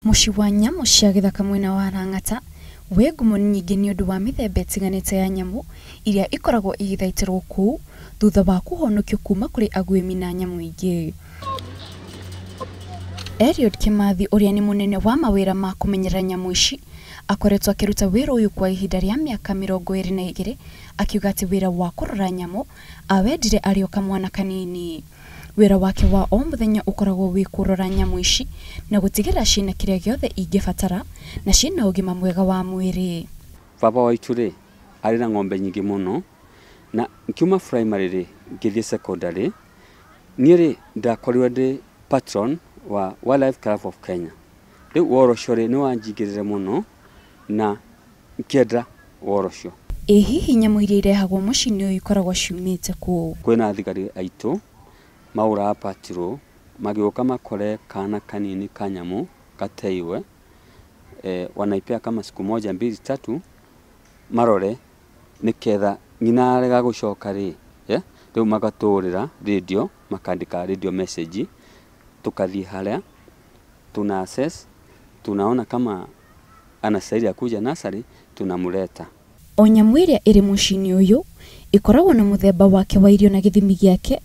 Muci wa nyamu cia githaka mwena wa Rang'ata wĩ ngumo nyingĩ nĩ ũndũ wa mĩthemba ĩtiganĩte ya nyamu iria ikoragwo igithaitirwo kũu thutha wa kũhonokio kuma kũrĩ agwĩmi na nyamu ingĩ. Eliud Kimathi ũrĩa nĩ mũnene wa mawĩra ma kũmenyerera nyamu ici akoretwo akĩruta wĩra ũyũ kwa ihinda rĩa mĩaka 22 akiuga atĩ wĩra wa kũrora nyamu awendire arĩ o kamwana kanini. Wĩra wake wa o mũthenya ũkoragwo wĩ kũrora nyamu ici na gũtigĩrĩra ciĩna kĩrĩa gĩothe ingĩbatara na ciĩna ũgima mwega wa mwĩrĩ. Baba waitu rĩ arĩ na ng'ombe nyingĩ mũno na nkiuma primary ngĩthiĩ secondary niĩ rĩ ndakorirwo ndĩ patron wa Wildlife Club of Kenya. Rĩu woroco rĩ nĩ wanjingĩrĩre mũno na ngĩenda woroco. Ĩ hihi nyamu iria irehagwo mũciĩ-inĩ ũyũ ikoragwo ciumĩte kũ? Kwĩna thigari aitũ maũraga patrol magĩũka makore kana kanini ka nyamu gateiwe wanaipea kama siku moja mbili tatu marore nĩketha nyina arega gũcoka rĩ rĩu magatũrĩra radio makandĩka radio message tukathiĩ harĩa tuna access tunaona kama anastahili kuja nasari tunamuleta. O nyamu iria ĩrĩ mũciĩ-inĩ ũyũ ikoragwo na mũthemba wake wa irio na gĩthimi gĩake.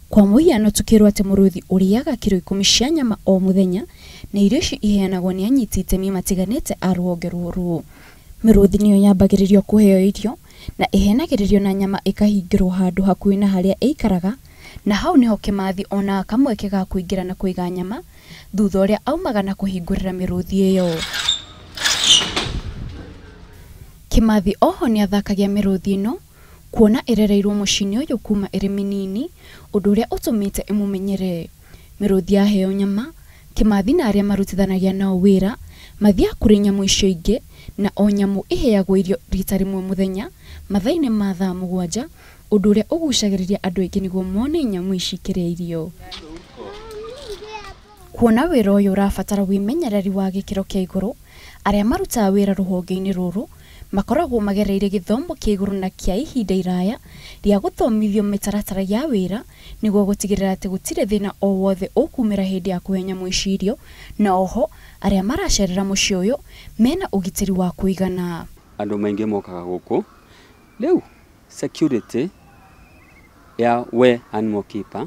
Kwa mũhiano tukĩrwo atĩ mũrũthi ũrĩaga kiro 10 cia nyama o mũthenya na irio ici iheanagwo nĩ anyiti itemi matiganĩte a rũhonge rũrũ. Mĩrũthi nĩyo yambagĩrĩrio kũheo irio na ihenagĩrĩrio na nyama ikahingĩrwo handũ hakuhĩ na harĩa ĩikaraga na hau nĩho Kimathi ona kamweke ga kũingĩra na kũiga nyama thutha ũrĩa aumaga na kũhingũrĩra mĩrũthi ĩyo. Kimathi oho nĩ athakagia mĩrũthi ĩno kuona ĩrereirwo mũciĩ-inĩ ũyũ kuma ĩrĩ mĩnini ũndũ ũrĩa ũtũmĩte ĩmũmenyere. Mĩrũthi yaheo nyama Kimathi na arĩa marutithanagia nao wĩra mathiaga kũrĩ nyamu icio ingĩ na o nyamu iheagwo irio rita rĩmwe mũthenya mathaa-inĩ ma thaa 7 ũndũ ũrĩa ũgucagĩrĩria andũ aingĩ nĩguo mone nyamu ici ikĩrĩa irio. Kuona wĩra ũyũ ũrabatara wĩmenyereri wa gĩkĩro kĩa igũrũ arĩa marutaga wĩra rũhonge-inĩ rũrũ makoragwo magereire gĩthomo kĩa igũrũ na kĩa ihinda iraya rĩa gũthomithio mĩtaratara ya wĩra nĩguo gũtigĩrĩra atĩ gũtirĩ thĩna o wothe ũkumĩra hĩndĩ ya kũhe nyamu ici irio na oho arĩa maracerera mũciĩ ũyũ mena ũgitĩri wa kũigana. Andũ maingĩ mokaga gũkũ rĩu security ya we animal keeper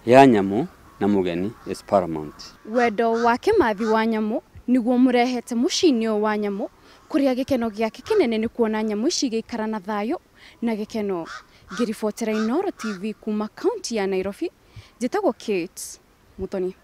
ya nyamu na mũgeni is paramount. Wendo wa Kimathi wa nyamu nĩguo mũrehete mũciĩ-inĩ ũyũ wa nyamu kũrĩa gĩkeno gĩake kĩnene nĩ kuona nyamu ici igĩikara na thayũ na gĩkeno. Ngĩribotera Inooro TV kuma kaunti ya Nairobi, njĩtagwo Kate Muthoni.